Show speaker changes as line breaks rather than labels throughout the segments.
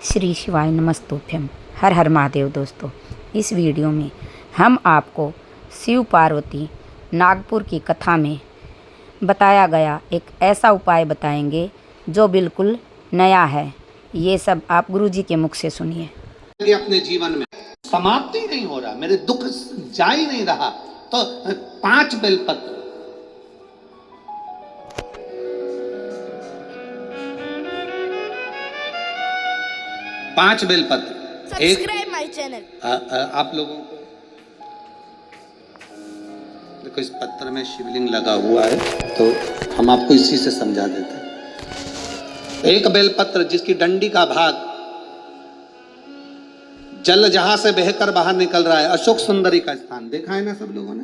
श्री शिवाय नमस्तुभ्यम। हर हर महादेव। दोस्तों, इस वीडियो में हम आपको शिव पार्वती नागपुर की कथा में बताया गया एक ऐसा उपाय बताएंगे जो बिल्कुल नया है। ये सब आप गुरुजी के मुख से सुनिए।
अपने जीवन में समाप्ति नहीं हो रहा, मेरे दुख जा ही नहीं रहा, तो 5 बेलपत्र, पांच बेलपत्र,
सब्सक्राइब माय चैनल।
आप लोगों को देखो, इस पत्र में शिवलिंग लगा हुआ है, तो हम आपको इसी से समझा देते हैं। एक बेलपत्र जिसकी डंडी का भाग जल जहां से बहकर बाहर निकल रहा है, अशोक सुंदरी का स्थान देखा है ना सब लोगों ने,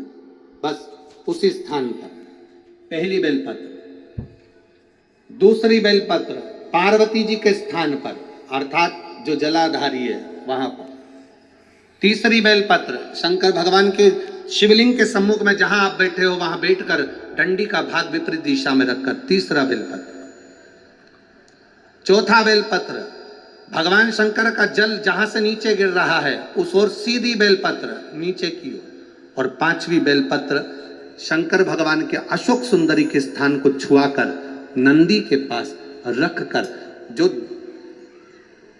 बस उसी स्थान पर पहली बेलपत्र। दूसरी बेलपत्र पार्वती जी के स्थान पर, अर्थात जो जलाधारी है वहां पर। तीसरी बेलपत्र शंकर भगवान के शिवलिंग के सम्मुख में जहां आप बैठे हो वहां बैठकर डंडी का भाग विपरीत दिशा में रखकर, तीसरा बेलपत्र। चौथा बेलपत्र भगवान शंकर का जल जहां से नीचे गिर रहा है उस ओर सीधी बेलपत्र नीचे की ओर। और पांचवी बेलपत्र शंकर भगवान के अशोक सुंदरी के स्थान को छुआकर नंदी के पास रखकर, जो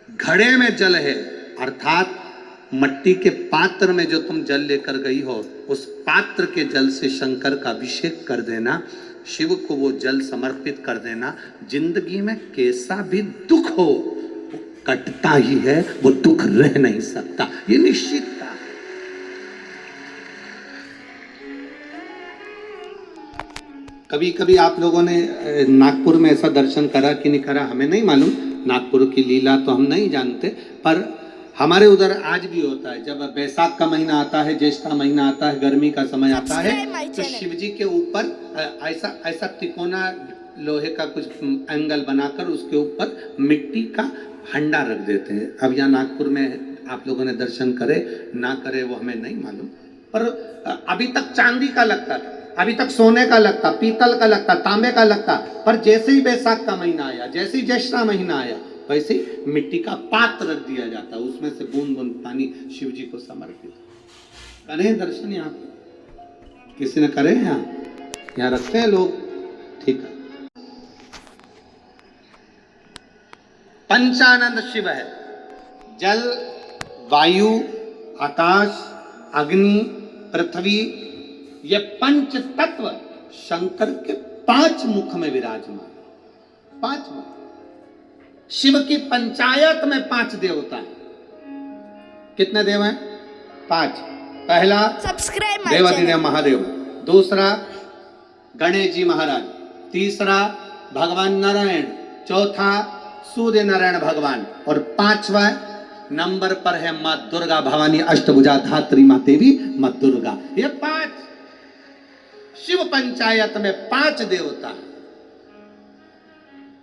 घड़े में जल है अर्थात मट्टी के पात्र में जो तुम जल लेकर गई हो, उस पात्र के जल से शंकर का अभिषेक कर देना, शिव को वो जल समर्पित कर देना। जिंदगी में कैसा भी दुख हो वो कटता ही है, वो दुख रह नहीं सकता, ये निश्चित था। कभी कभी आप लोगों ने नागपुर में ऐसा दर्शन करा कि नहीं करा हमें नहीं मालूम, नागपुर की लीला तो हम नहीं जानते, पर हमारे उधर आज भी होता है। जब बैसाख का महीना आता है, ज्येष्ठ का महीना आता है, गर्मी का समय आता है, तो शिव जी के ऊपर ऐसा तिकोना लोहे का कुछ एंगल बनाकर उसके ऊपर मिट्टी का हंडा रख देते हैं। अब यहाँ नागपुर में आप लोगों ने दर्शन करे ना करे वो हमें नहीं मालूम, पर अभी तक चांदी का लगता था, अभी तक सोने का लगता, पीतल का लगता, तांबे का लगता, पर जैसे ही बैसाख का महीना आया, जैसे ही ज्येष्ठ का महीना आया, वैसे ही मिट्टी का पात्र रख दिया जाता, उसमें से बूंद बूंद पानी शिव जी को समर्पित। करें दर्शन यहाँ पे किसी ने करे? यहाँ रखते हैं लोग, ठीक है। पंचानंद शिव है, जल, वायु, आकाश, अग्नि, पृथ्वी, ये पंच तत्व शंकर के 5 मुख में विराजमान। 5 मुख। शिव की पंचायत में 5 देवता हैं। कितने देव हैं? 5। पहला देवाधिदेव महादेव, दूसरा गणेश जी महाराज, तीसरा भगवान नारायण, चौथा सूर्य नारायण भगवान, और 5वां नंबर पर है मां दुर्गा भवानी अष्टभुजा धात्री मां देवी मां दुर्गा। ये 5 शिव पंचायत में 5 देवता।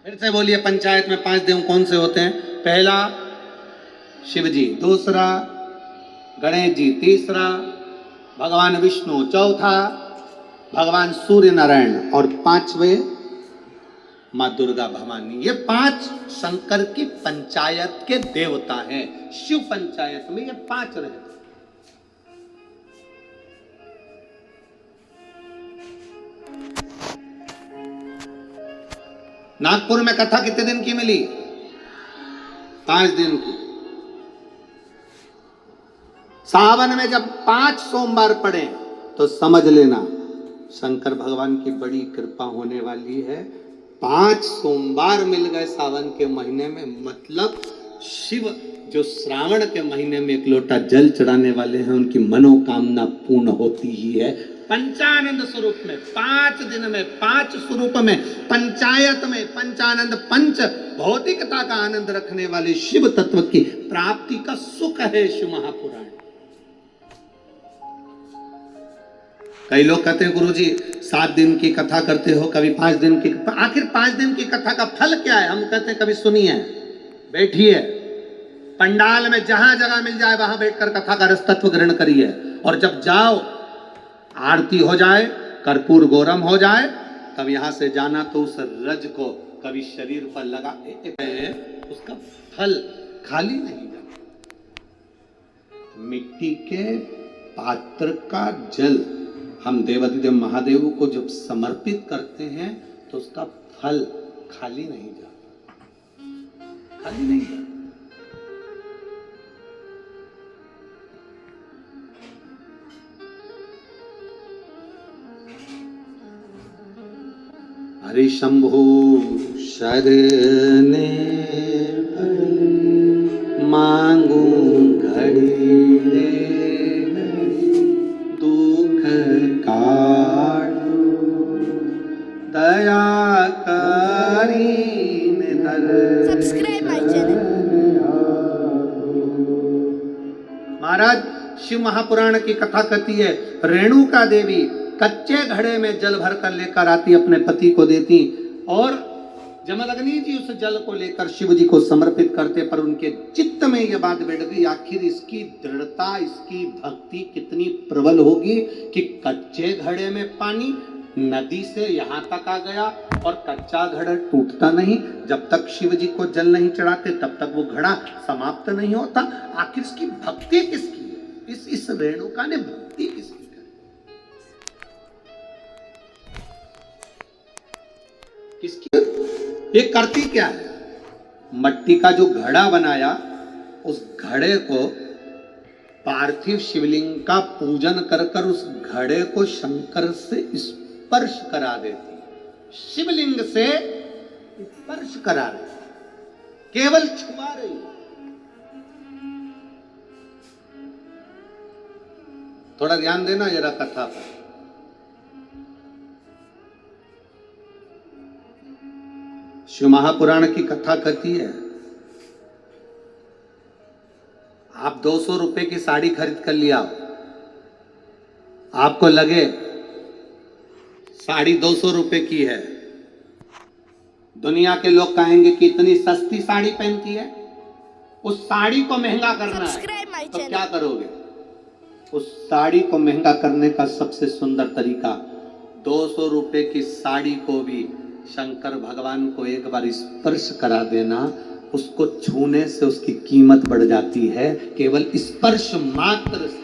फिर से बोलिए, पंचायत में 5 देव कौन से होते हैं? पहला शिव जी, दूसरा गणेश जी, तीसरा भगवान विष्णु, चौथा भगवान सूर्य नारायण, और 5वें मां दुर्गा भवानी। ये 5 शंकर की पंचायत के देवता हैं। शिव पंचायत में ये 5 रहते। नागपुर में कथा कितने दिन की मिली? 5 दिन की। सावन में जब 5 सोमवार पड़े तो समझ लेना शंकर भगवान की बड़ी कृपा होने वाली है। 5 सोमवार मिल गए सावन के महीने में, मतलब शिव जो श्रावण के महीने में 1 लोटा जल चढ़ाने वाले हैं उनकी मनोकामना पूर्ण होती ही है। पंचानंद स्वरूप में 5 दिन में 5 स्वरूप में पंचायत में पंचानंद, पंच भौतिकता का आनंद रखने वाले शिव तत्व की प्राप्ति का सुख है शिव महापुराण। कई लोग कहते हैं गुरुजी 7 दिन की कथा करते हो, कभी 5 दिन की, आखिर 5 दिन की कथा का फल क्या है? हम कहते हैं कभी सुनिए, बैठिए, पंडाल में जहां जगह मिल जाए वहां बैठकर कथा का रस तत्व ग्रहण करिए, और जब जाओ आरती हो जाए, कर्पूर गौरम हो जाए, तब यहां से जाना तो उस रज को कभी शरीर पर लगा उसका फल खाली नहीं जाता। मिट्टी के पात्र का जल हम देवाधिदेव महादेव को जब समर्पित करते हैं तो उसका फल खाली नहीं जाता, खाली नहीं जाता। हरि शंभो शरणे मांगू घड़ी रे दुख काटू दया करीन दर।
Subscribe my channel.
महाराज शिव महापुराण की कथा कहती है, रेणुका देवी कच्चे घड़े में जल भर कर लेकर आती, अपने पति को देती और जमदग्नि जी उस जल को लेकर शिव जी को समर्पित करते। पर उनके चित्त में यह बात बैठ गई, आखिर इसकी दृढ़ता, इसकी भक्ति कितनी प्रबल होगी कि कच्चे घड़े में पानी नदी से यहाँ तक आ गया और कच्चा घड़ा टूटता नहीं। जब तक शिव जी को जल नहीं चढ़ाते तब तक वो घड़ा समाप्त नहीं होता। आखिर इसकी भक्ति किसकी है? इस रेणुका ने भक्ति किसकी? किसकी? ये करती क्या है? मट्टी का जो घड़ा बनाया, उस घड़े को पार्थिव शिवलिंग का पूजन कर कर उस घड़े को शंकर से स्पर्श करा देती, शिवलिंग से स्पर्श करा रही, केवल छुआ रही। थोड़ा ध्यान देना जरा कथा पर। शिव महापुराण की कथा कहती है, आप 200 रुपए की साड़ी खरीद कर लिया, आपको लगे साड़ी 200 रुपए की है, दुनिया के लोग कहेंगे कि इतनी सस्ती साड़ी पहनती है, उस साड़ी को महंगा करना
Subscribe my
है, तो
channel.
क्या करोगे? उस साड़ी को महंगा करने का सबसे सुंदर तरीका, 200 रुपए की साड़ी को भी शंकर भगवान को एक बार स्पर्श करा देना। उसको छूने से उसकी कीमत बढ़ जाती है, केवल स्पर्श मात्र से